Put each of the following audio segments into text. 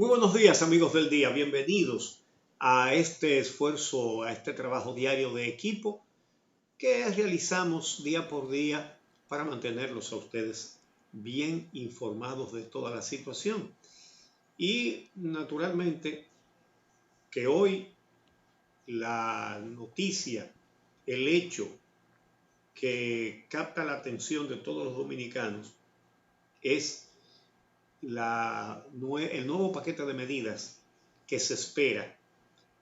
Muy buenos días, amigos del día. Bienvenidos a este esfuerzo, a este trabajo diario de equipo que realizamos día por día para mantenerlos a ustedes bien informados de toda la situación. Y naturalmente que hoy la noticia, el hecho que capta la atención de todos los dominicanos es el nuevo paquete de medidas que se espera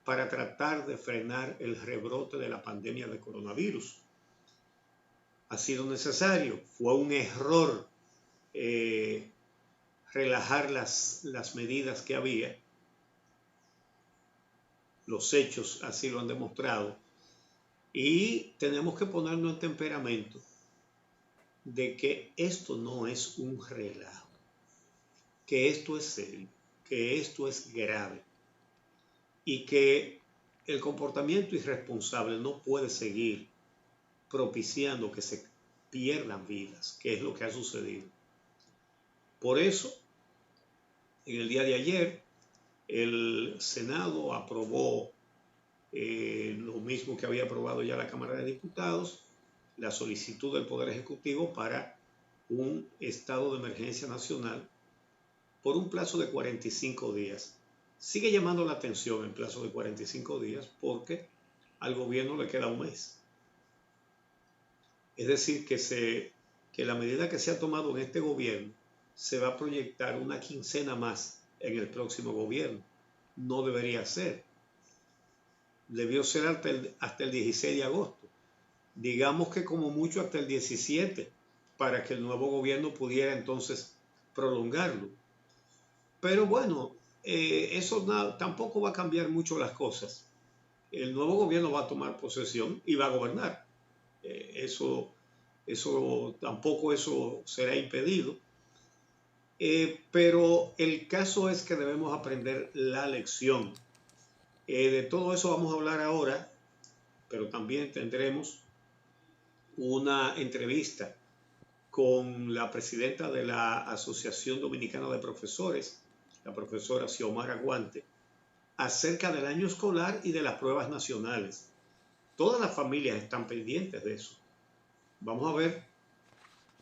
para tratar de frenar el rebrote de la pandemia de coronavirus. Ha sido necesario, fue un error relajar las medidas que había. Los hechos así lo han demostrado. Y tenemos que ponernos en temperamento de que esto no es un relajo, que esto es serio, que esto es grave y que el comportamiento irresponsable no puede seguir propiciando que se pierdan vidas, que es lo que ha sucedido. Por eso, en el día de ayer, el Senado aprobó lo mismo que había aprobado ya la Cámara de Diputados, la solicitud del Poder Ejecutivo para un estado de emergencia nacional por un plazo de 45 días. Sigue llamando la atención el plazo de 45 días porque al gobierno le queda un mes. Es decir, que la medida que se ha tomado en este gobierno se va a proyectar una quincena más en el próximo gobierno. No debería ser. Debió ser hasta el 16 de agosto. Digamos que como mucho hasta el 17, para que el nuevo gobierno pudiera entonces prolongarlo. Pero bueno, eso tampoco va a cambiar mucho las cosas. El nuevo gobierno va a tomar posesión y va a gobernar. Tampoco eso será impedido. Pero el caso es que debemos aprender la lección. De todo eso vamos a hablar ahora, pero también tendremos una entrevista con la presidenta de la Asociación Dominicana de Profesores, la profesora Xiomara Guante, acerca del año escolar y de las pruebas nacionales. Todas las familias están pendientes de eso. Vamos a ver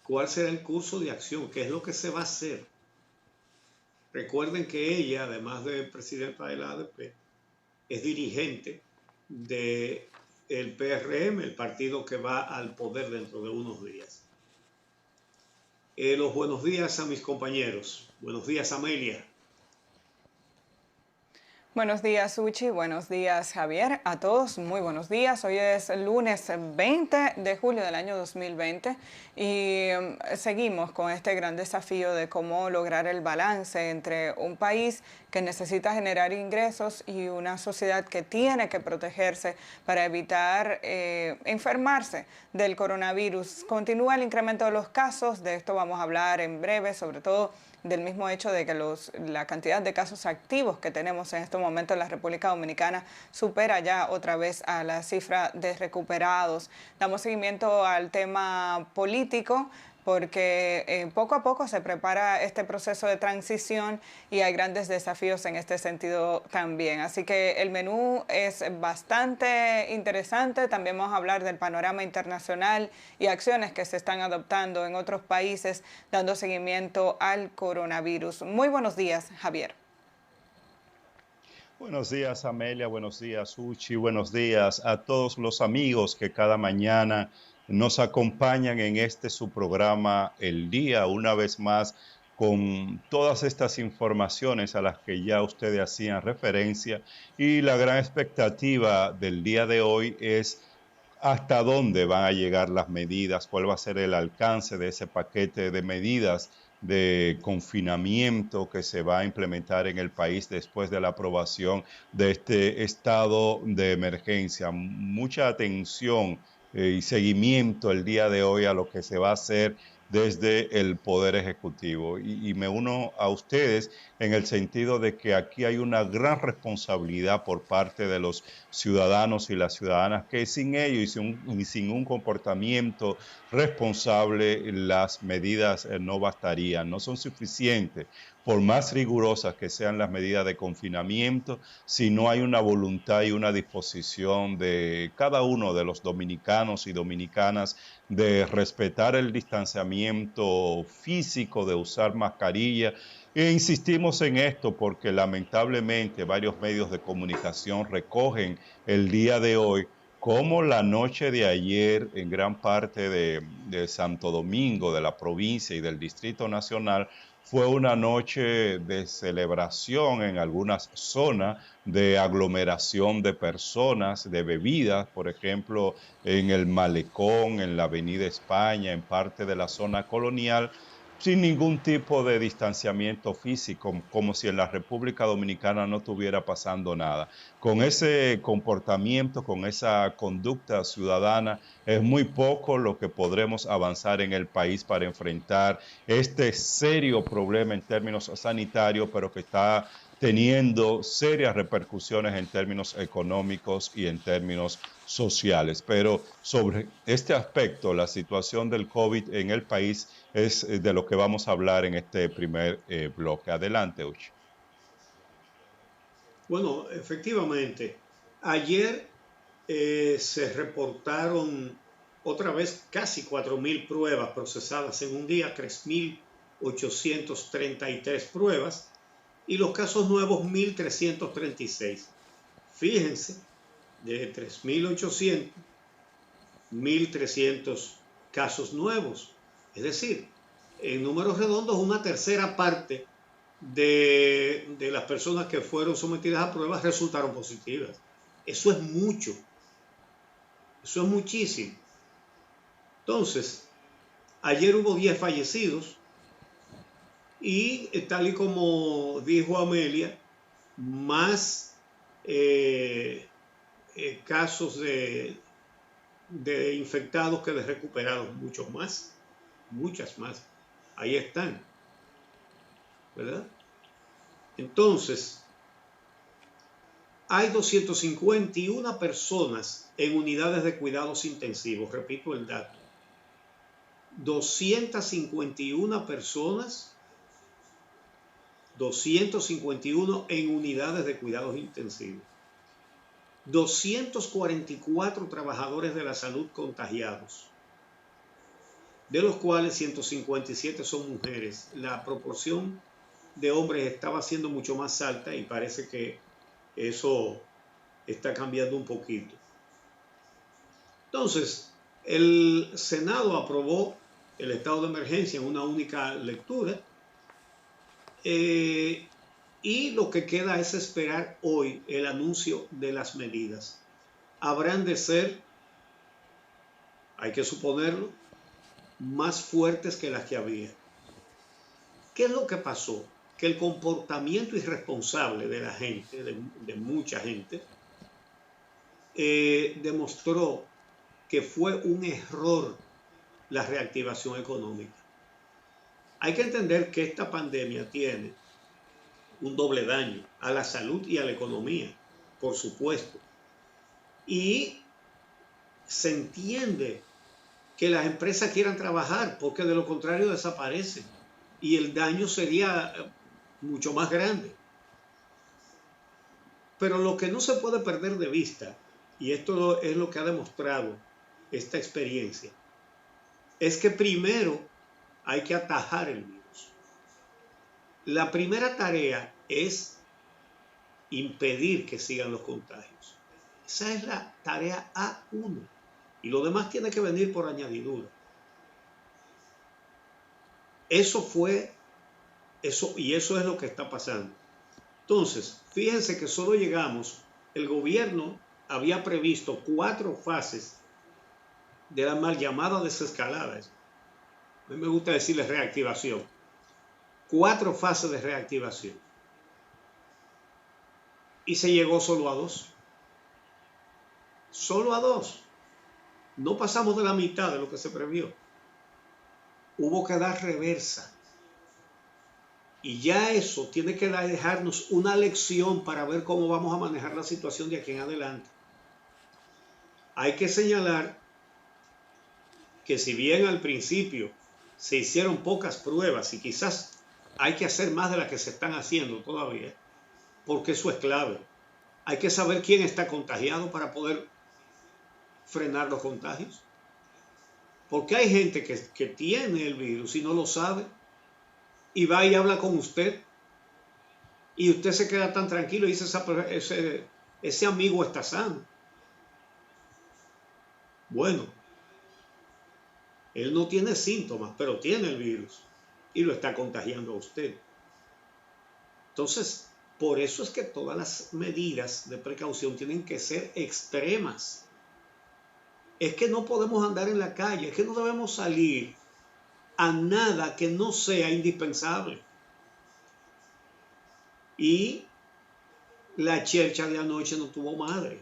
cuál será el curso de acción, qué es lo que se va a hacer. Recuerden que ella, además de presidenta de la ADP, es dirigente del PRM, el partido que va al poder dentro de unos días. Los buenos días a mis compañeros. Buenos días, Amelia. Buenos días, Uchi. Buenos días, Javier. A todos, muy buenos días. Hoy es el lunes 20 de julio del año 2020 y seguimos con este gran desafío de cómo lograr el balance entre un país que necesita generar ingresos y una sociedad que tiene que protegerse para evitar enfermarse del coronavirus. Continúa el incremento de los casos, de esto vamos a hablar en breve, sobre todo del mismo hecho de que la cantidad de casos activos que tenemos en este momento en la República Dominicana supera ya otra vez a la cifra de recuperados. Damos seguimiento al tema político porque poco a poco se prepara este proceso de transición y hay grandes desafíos en este sentido también. Así que el menú es bastante interesante. También vamos a hablar del panorama internacional y acciones que se están adoptando en otros países dando seguimiento al coronavirus. Muy buenos días, Javier. Buenos días, Amelia. Buenos días, Uchi. Buenos días a todos los amigos que cada mañana nos acompañan en su programa El Día, una vez más, con todas estas informaciones a las que ya ustedes hacían referencia. Y la gran expectativa del día de hoy es hasta dónde van a llegar las medidas, cuál va a ser el alcance de ese paquete de medidas de confinamiento que se va a implementar en el país después de la aprobación de este estado de emergencia. Mucha atención y seguimiento el día de hoy a lo que se va a hacer desde el Poder Ejecutivo. Y me uno a ustedes en el sentido de que aquí hay una gran responsabilidad por parte de los ciudadanos y las ciudadanas, que sin ello y sin un comportamiento responsable, las medidas no bastarían, no son suficientes. por más rigurosas que sean las medidas de confinamiento, si no hay una voluntad y una disposición de cada uno de los dominicanos y dominicanas de respetar el distanciamiento físico, de usar mascarilla. E insistimos en esto porque lamentablemente varios medios de comunicación recogen el día de hoy como la noche de ayer en gran parte de Santo Domingo, de la provincia y del Distrito Nacional, fue una noche de celebración en algunas zonas, de aglomeración de personas, de bebidas, por ejemplo, en el Malecón, en la Avenida España, en parte de la zona colonial, sin ningún tipo de distanciamiento físico, como si en la República Dominicana no estuviera pasando nada. Con ese comportamiento, con esa conducta ciudadana, es muy poco lo que podremos avanzar en el país para enfrentar este serio problema en términos sanitarios, pero que está teniendo serias repercusiones en términos económicos y en términos sociales. Pero sobre este aspecto, la situación del COVID en el país es de lo que vamos a hablar en este primer bloque. Adelante, Uchi. Bueno, efectivamente, ayer se reportaron otra vez casi 4.000 pruebas procesadas en un día, 3.833 pruebas, y los casos nuevos 1.336. Fíjense, de 3.800, 1.300 casos nuevos. Es decir, en números redondos, una tercera parte de las personas que fueron sometidas a pruebas resultaron positivas. Eso es mucho. Eso es muchísimo. Entonces, ayer hubo 10 fallecidos y tal y como dijo Amelia, más casos de infectados que de recuperados, muchos más, muchas más. Ahí están, ¿verdad? Entonces, hay 251 personas en unidades de cuidados intensivos. Repito el dato. 251 personas, 251 en unidades de cuidados intensivos. 244 trabajadores de la salud contagiados, de los cuales 157 son mujeres. La proporción de hombres estaba siendo mucho más alta y parece que eso está cambiando un poquito. Entonces, el Senado aprobó el estado de emergencia en una única lectura y lo que queda es esperar hoy el anuncio de las medidas. Habrán de ser, hay que suponerlo, más fuertes que las que había. ¿Qué es lo que pasó? Que el comportamiento irresponsable de la gente, de mucha gente, demostró que fue un error la reactivación económica. Hay que entender que esta pandemia tiene un doble daño a la salud y a la economía, por supuesto. Y se entiende que las empresas quieran trabajar, porque de lo contrario desaparecen y el daño sería mucho más grande. Pero lo que no se puede perder de vista, y esto es lo que ha demostrado esta experiencia, es que primero hay que atajar el virus. La primera tarea es impedir que sigan los contagios. Esa es la tarea A1. Y lo demás tiene que venir por añadidura. Eso es lo que está pasando. Entonces, fíjense que solo llegamos, el gobierno había previsto 4 fases de la mal llamada desescalada. A mí me gusta decirle reactivación. 4 fases de reactivación. Y se llegó solo a 2. Solo a 2. No pasamos de la mitad de lo que se previó. Hubo que dar reversa. Y ya eso tiene que dejarnos una lección para ver cómo vamos a manejar la situación de aquí en adelante. Hay que señalar que si bien al principio se hicieron pocas pruebas y quizás hay que hacer más de las que se están haciendo todavía, porque eso es clave. Hay que saber quién está contagiado para poder frenar los contagios. Porque hay gente que tiene el virus y no lo sabe, y va y habla con usted, y usted se queda tan tranquilo y dice, ese amigo está sano. Bueno, él no tiene síntomas, pero tiene el virus y lo está contagiando a usted. Entonces, por eso es que todas las medidas de precaución tienen que ser extremas. Es que no podemos andar en la calle, es que no debemos salir a nada que no sea indispensable. Y la chercha de anoche no tuvo madre.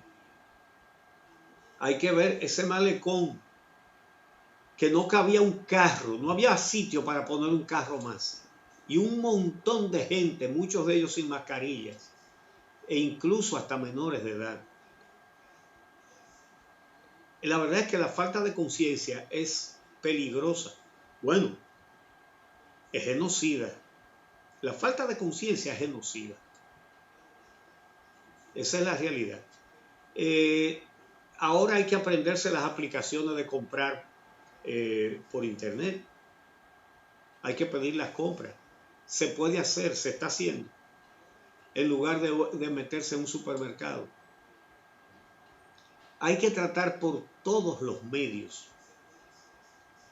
Hay que ver ese malecón, que no cabía un carro, no había sitio para poner un carro más. Y un montón de gente, muchos de ellos sin mascarillas, e incluso hasta menores de edad. La verdad es que la falta de conciencia es peligrosa. Bueno, es genocida. La falta de conciencia es genocida. Esa es la realidad. Ahora hay que aprenderse las aplicaciones de comprar por internet. Hay que pedir las compras. Se puede hacer, se está haciendo, en lugar de meterse en un supermercado. Hay que tratar por todos los medios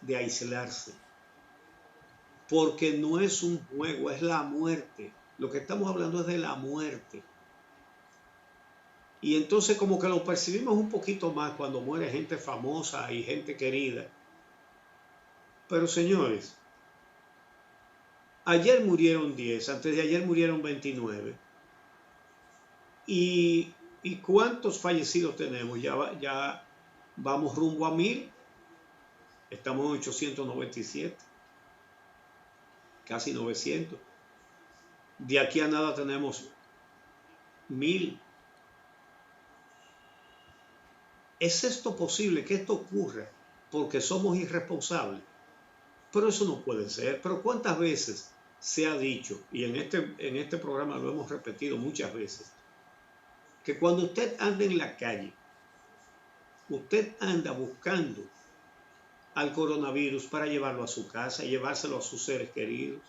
de aislarse, porque no es un juego, es la muerte. Lo que estamos hablando es de la muerte. Y entonces como que lo percibimos un poquito más cuando muere gente famosa y gente querida. Pero señores, ayer murieron 10, antes de ayer murieron 29. ¿Y cuántos fallecidos tenemos? Ya vamos rumbo a 1000. Estamos en 897. Casi 900. De aquí a nada tenemos 1000. ¿Es esto posible que esto ocurra porque somos irresponsables? Pero eso no puede ser. Pero ¿cuántas veces se ha dicho, y en este programa lo hemos repetido muchas veces, que cuando usted anda en la calle, usted anda buscando al coronavirus para llevarlo a su casa y llevárselo a sus seres queridos?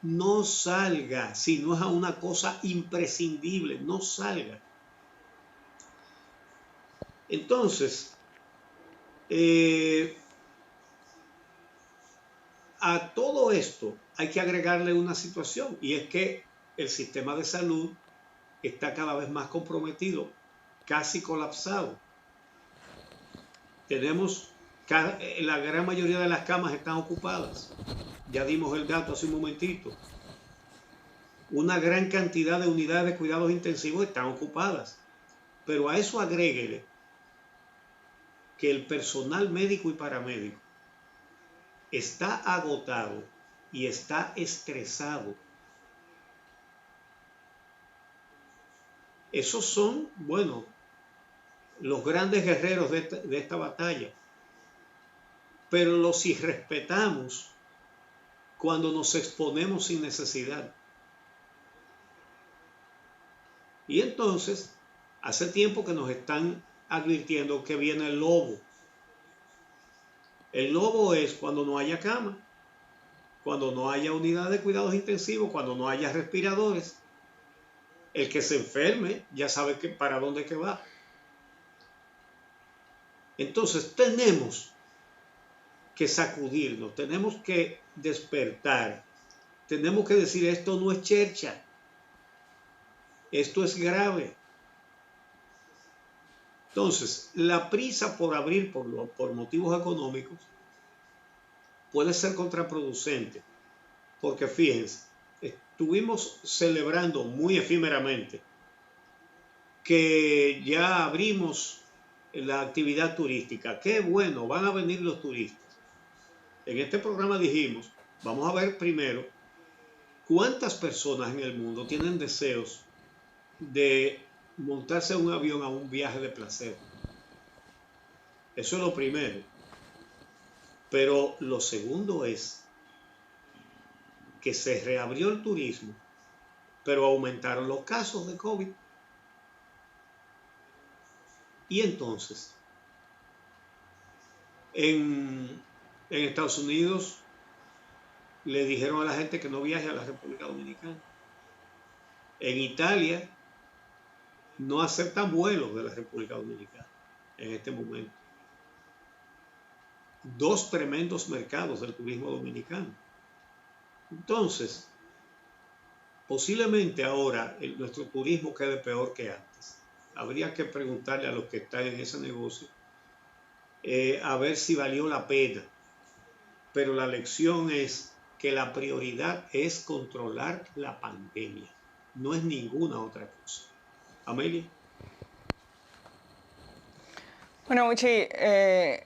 No salga, si no es a una cosa imprescindible, no salga. Entonces, a todo esto hay que agregarle una situación, y es que el sistema de salud está cada vez más comprometido, casi colapsado. La gran mayoría de las camas están ocupadas. Ya dimos el dato hace un momentito. Una gran cantidad de unidades de cuidados intensivos están ocupadas. Pero a eso agréguele que el personal médico y paramédico está agotado y está estresado. Esos son, bueno, los grandes guerreros de esta batalla. Pero los irrespetamos cuando nos exponemos sin necesidad. Y entonces, hace tiempo que nos están advirtiendo que viene el lobo. El lobo es cuando no haya cama, cuando no haya unidad de cuidados intensivos, cuando no haya respiradores. El que se enferme ya sabe para dónde que va. Entonces tenemos que sacudirnos, tenemos que despertar, tenemos que decir: esto no es chercha, esto es grave. Entonces, la prisa por abrir por motivos económicos puede ser contraproducente, porque fíjense, estuvimos celebrando muy efímeramente que ya abrimos la actividad turística. Qué bueno, van a venir los turistas. En este programa dijimos, vamos a ver primero cuántas personas en el mundo tienen deseos de montarse en un avión a un viaje de placer. Eso es lo primero. Pero lo segundo es que se reabrió el turismo, pero aumentaron los casos de COVID. Y entonces, en Estados Unidos le dijeron a la gente que no viaje a la República Dominicana. En Italia no aceptan vuelos de la República Dominicana en este momento. Dos tremendos mercados del turismo dominicano. Entonces, posiblemente ahora nuestro turismo quede peor que antes. Habría que preguntarle a los que están en ese negocio a ver si valió la pena. Pero la lección es que la prioridad es controlar la pandemia. No es ninguna otra cosa. Amelia. Bueno, Uchi,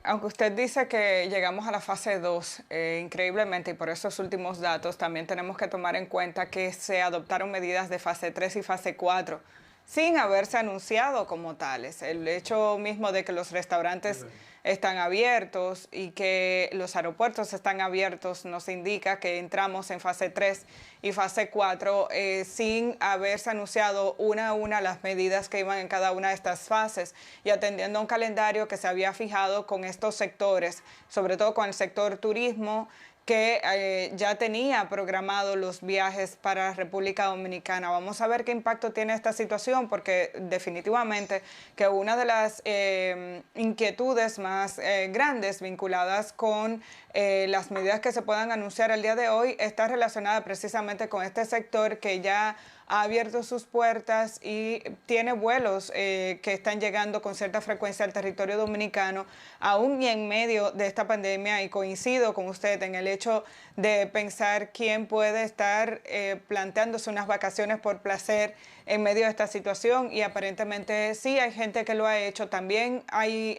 aunque usted dice que llegamos a la fase 2, increíblemente, y por esos últimos datos, también tenemos que tomar en cuenta que se adoptaron medidas de fase 3 y fase 4, sin haberse anunciado como tales. El hecho mismo de que los restaurantes están abiertos y que los aeropuertos están abiertos nos indica que entramos en fase 3 y fase 4 sin haberse anunciado una a una las medidas que iban en cada una de estas fases y atendiendo a un calendario que se había fijado con estos sectores, sobre todo con el sector turismo, que ya tenía programado los viajes para República Dominicana. Vamos a ver qué impacto tiene esta situación, porque definitivamente que una de las inquietudes más grandes vinculadas con las medidas que se puedan anunciar el día de hoy está relacionada precisamente con este sector que ya ha abierto sus puertas y tiene vuelos que están llegando con cierta frecuencia al territorio dominicano, aún y en medio de esta pandemia, y coincido con usted en el hecho de pensar quién puede estar planteándose unas vacaciones por placer en medio de esta situación, y aparentemente sí hay gente que lo ha hecho. También hay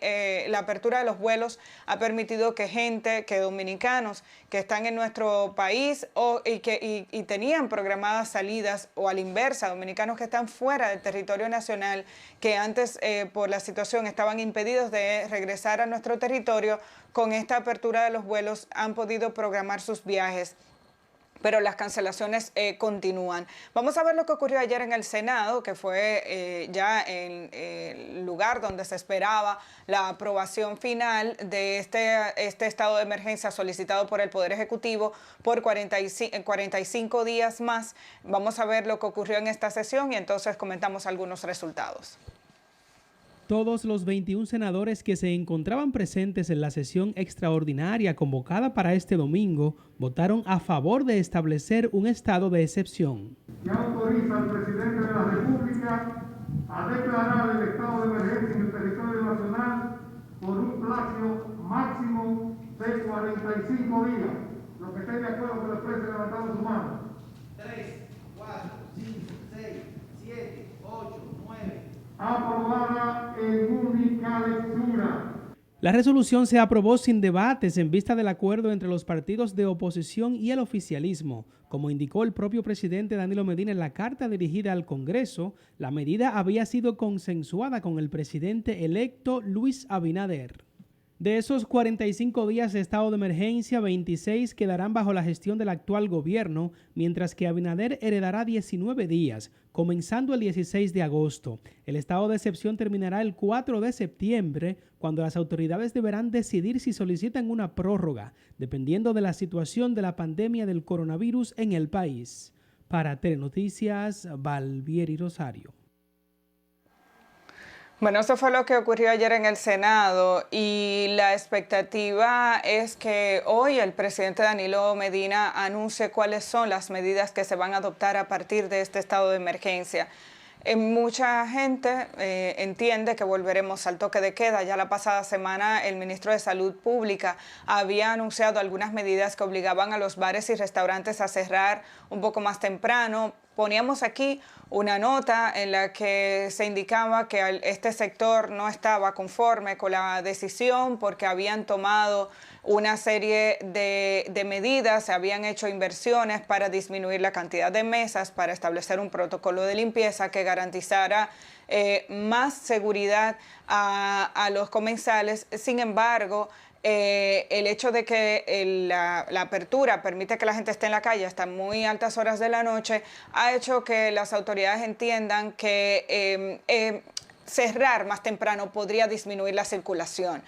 la apertura de los vuelos ha permitido que dominicanos que están en nuestro país y tenían programadas salidas, o a la inversa, dominicanos que están fuera del territorio nacional, que antes por la situación estaban impedidos de regresar a nuestro territorio, con esta apertura de los vuelos han podido programar sus viajes. Pero las cancelaciones continúan. Vamos a ver lo que ocurrió ayer en el Senado, que fue ya en el lugar donde se esperaba la aprobación final de este estado de emergencia solicitado por el Poder Ejecutivo por 45 días más. Vamos a ver lo que ocurrió en esta sesión y entonces comentamos algunos resultados. Todos los 21 senadores que se encontraban presentes en la sesión extraordinaria convocada para este domingo votaron a favor de establecer un estado de excepción. Que autoriza al presidente de la República a declarar el estado de emergencia en el territorio nacional por un plazo máximo de 45 días. Los que estén de acuerdo con la expresa levantando su mano. 3, 4, 5, 6, 7, 8, 9. Aprobada en única lectura. La resolución se aprobó sin debates en vista del acuerdo entre los partidos de oposición y el oficialismo. Como indicó el propio presidente Danilo Medina en la carta dirigida al Congreso, la medida había sido consensuada con el presidente electo Luis Abinader. De esos 45 días de estado de emergencia, 26 quedarán bajo la gestión del actual gobierno, mientras que Abinader heredará 19 días, comenzando el 16 de agosto. El estado de excepción terminará el 4 de septiembre, cuando las autoridades deberán decidir si solicitan una prórroga, dependiendo de la situación de la pandemia del coronavirus en el país. Para Telenoticias, Valvieri Rosario. Bueno, eso fue lo que ocurrió ayer en el Senado, y la expectativa es que hoy el presidente Danilo Medina anuncie cuáles son las medidas que se van a adoptar a partir de este estado de emergencia. Mucha gente entiende que volveremos al toque de queda. Ya la pasada semana el ministro de Salud Pública había anunciado algunas medidas que obligaban a los bares y restaurantes a cerrar un poco más temprano. Poníamos aquí una nota en la que se indicaba que este sector no estaba conforme con la decisión porque habían tomado una serie de medidas, se habían hecho inversiones para disminuir la cantidad de mesas, para establecer un protocolo de limpieza que garantizara más seguridad a los comensales. Sin embargo, el hecho de que la apertura permite que la gente esté en la calle hasta muy altas horas de la noche, ha hecho que las autoridades entiendan que cerrar más temprano podría disminuir la circulación.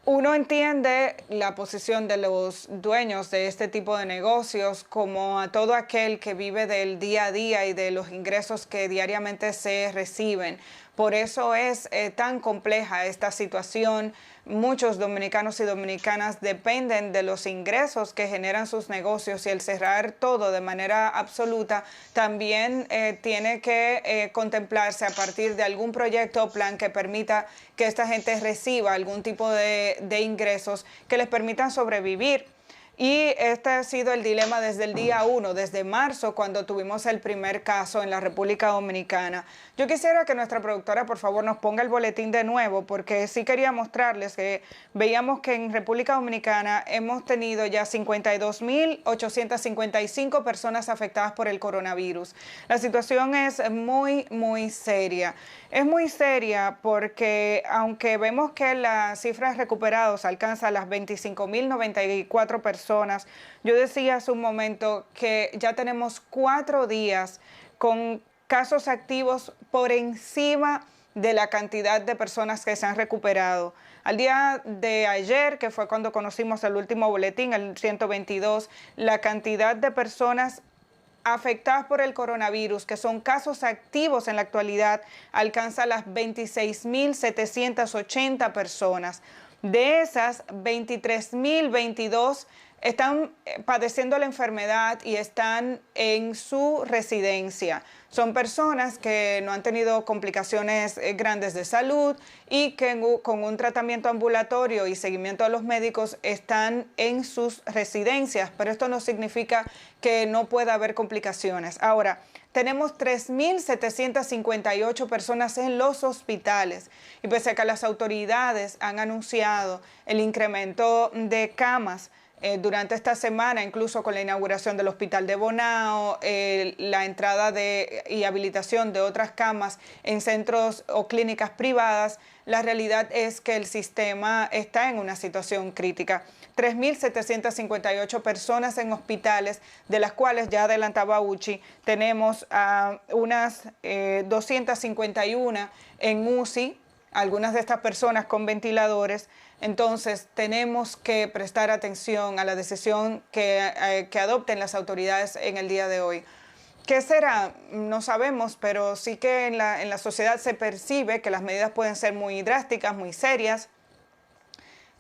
Uno entiende la posición de los dueños de este tipo de negocios como a todo aquel que vive del día a día y de los ingresos que diariamente se reciben. Por eso es tan compleja esta situación. Muchos dominicanos y dominicanas dependen de los ingresos que generan sus negocios y el cerrar todo de manera absoluta también tiene que contemplarse a partir de algún proyecto o plan que permita que esta gente reciba algún tipo de ingresos que les permitan sobrevivir. Y este ha sido el dilema desde el día 1, desde marzo, cuando tuvimos el primer caso en la República Dominicana. Yo quisiera que nuestra productora, por favor, nos ponga el boletín de nuevo, porque sí quería mostrarles que veíamos que en República Dominicana hemos tenido ya 52.855 personas afectadas por el coronavirus. La situación es muy, muy seria. Es muy seria porque aunque vemos que la cifra de recuperados alcanza las 25.094 personas, yo decía hace un momento que ya tenemos 4 días con casos activos por encima de la cantidad de personas que se han recuperado. Al día de ayer, que fue cuando conocimos el último boletín, el 122, la cantidad de personas afectadas por el coronavirus, que son casos activos en la actualidad, alcanza las 26.780 personas. De esas, 23.022 están padeciendo la enfermedad y están en su residencia. Son personas que no han tenido complicaciones grandes de salud y que con un tratamiento ambulatorio y seguimiento a los médicos están en sus residencias, pero esto no significa que no pueda haber complicaciones. Ahora, tenemos 3.758 personas en los hospitales y pese a que las autoridades han anunciado el incremento de camas durante esta semana, incluso con la inauguración del Hospital de Bonao, la entrada y habilitación de otras camas en centros o clínicas privadas, la realidad es que el sistema está en una situación crítica. 3.758 personas en hospitales, de las cuales ya adelantaba Uchi, tenemos unas 251 en UCI, algunas de estas personas con ventiladores. Entonces, tenemos que prestar atención a la decisión que adopten las autoridades en el día de hoy. ¿Qué será? No sabemos, pero sí que en la sociedad se percibe que las medidas pueden ser muy drásticas, muy serias,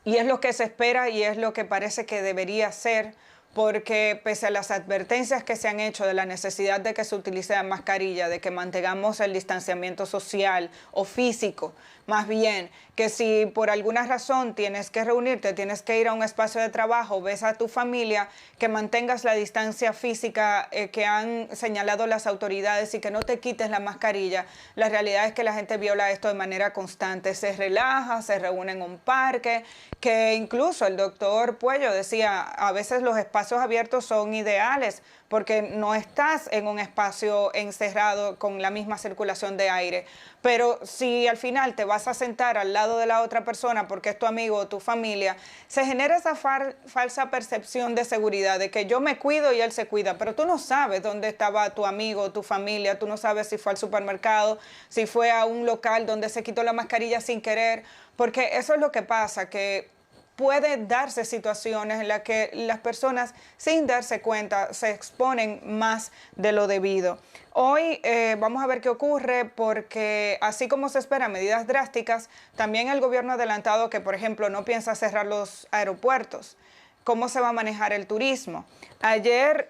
y es lo que se espera y es lo que parece que debería ser, porque pese a las advertencias que se han hecho de la necesidad de que se utilice la mascarilla, de que mantengamos el distanciamiento social o físico, más bien que si por alguna razón tienes que reunirte, tienes que ir a un espacio de trabajo, ves a tu familia, que mantengas la distancia física que han señalado las autoridades y que no te quites la mascarilla. La realidad es que la gente viola esto de manera constante, se relaja, se reúne en un parque, que incluso el doctor Puello decía, a veces los espacios abiertos son ideales porque no estás en un espacio encerrado con la misma circulación de aire. Pero si al final te vas a sentar al lado de la otra persona porque es tu amigo o tu familia, se genera esa falsa percepción de seguridad, de que yo me cuido y él se cuida, pero tú no sabes dónde estaba tu amigo o tu familia, tú no sabes si fue al supermercado, si fue a un local donde se quitó la mascarilla sin querer, porque eso es lo que pasa, que puede darse situaciones en las que las personas, sin darse cuenta, se exponen más de lo debido. Hoy vamos a ver qué ocurre porque así como se esperan medidas drásticas, también el gobierno ha adelantado que, por ejemplo, no piensa cerrar los aeropuertos. ¿Cómo se va a manejar el turismo? Ayer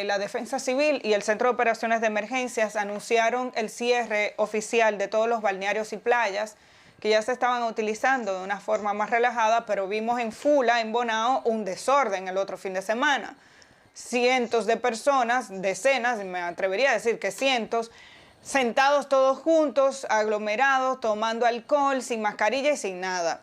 la Defensa Civil y el Centro de Operaciones de Emergencias anunciaron el cierre oficial de todos los balnearios y playas que ya se estaban utilizando de una forma más relajada, pero vimos en Fula, en Bonao, un desorden el otro fin de semana. Cientos de personas, decenas, me atrevería a decir que cientos, sentados todos juntos, aglomerados, tomando alcohol, sin mascarilla y sin nada.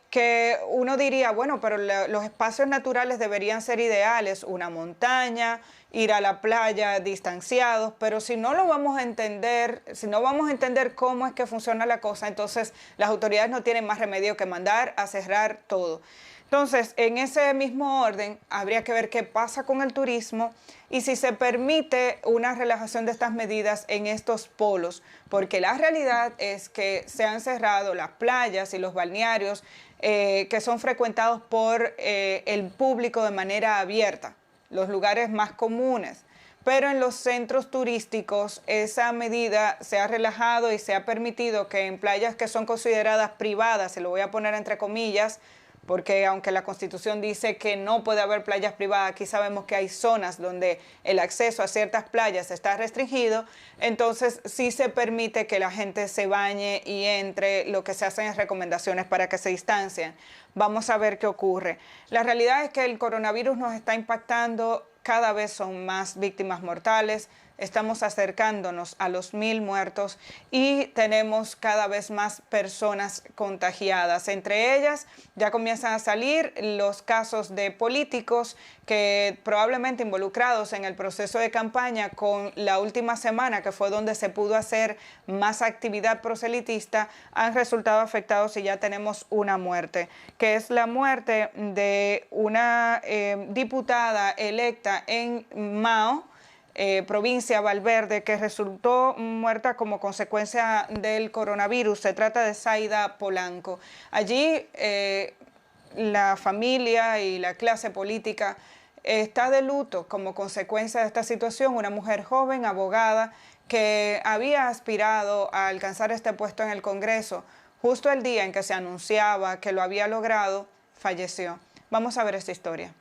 que uno diría, bueno, pero los espacios naturales deberían ser ideales, una montaña, ir a la playa distanciados, pero si no lo vamos a entender, si no vamos a entender cómo es que funciona la cosa, entonces las autoridades no tienen más remedio que mandar a cerrar todo. Entonces, en ese mismo orden, habría que ver qué pasa con el turismo y si se permite una relajación de estas medidas en estos polos, porque la realidad es que se han cerrado las playas y los balnearios que son frecuentados por el público de manera abierta, los lugares más comunes. Pero en los centros turísticos esa medida se ha relajado y se ha permitido que en playas que son consideradas privadas, se lo voy a poner entre comillas, porque aunque la Constitución dice que no puede haber playas privadas, aquí sabemos que hay zonas donde el acceso a ciertas playas está restringido, entonces sí se permite que la gente se bañe y entre, lo que se hacen es recomendaciones para que se distancien. Vamos a ver qué ocurre. La realidad es que el coronavirus nos está impactando, cada vez son más víctimas mortales, estamos acercándonos a los 1000 muertos y tenemos cada vez más personas contagiadas. Entre ellas ya comienzan a salir los casos de políticos que probablemente involucrados en el proceso de campaña con la última semana, que fue donde se pudo hacer más actividad proselitista, han resultado afectados y ya tenemos una muerte, que es la muerte de una diputada electa en Mao, provincia Valverde, que resultó muerta como consecuencia del coronavirus. Se trata de Zaida Polanco. Allí la familia y la clase política está de luto como consecuencia de esta situación. Una mujer joven, abogada, que había aspirado a alcanzar este puesto en el Congreso, justo el día en que se anunciaba que lo había logrado, falleció. Vamos a ver esta historia.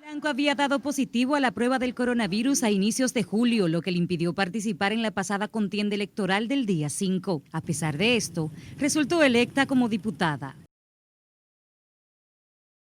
Polanco había dado positivo a la prueba del coronavirus a inicios de julio, lo que le impidió participar en la pasada contienda electoral del día 5. A pesar de esto, resultó electa como diputada.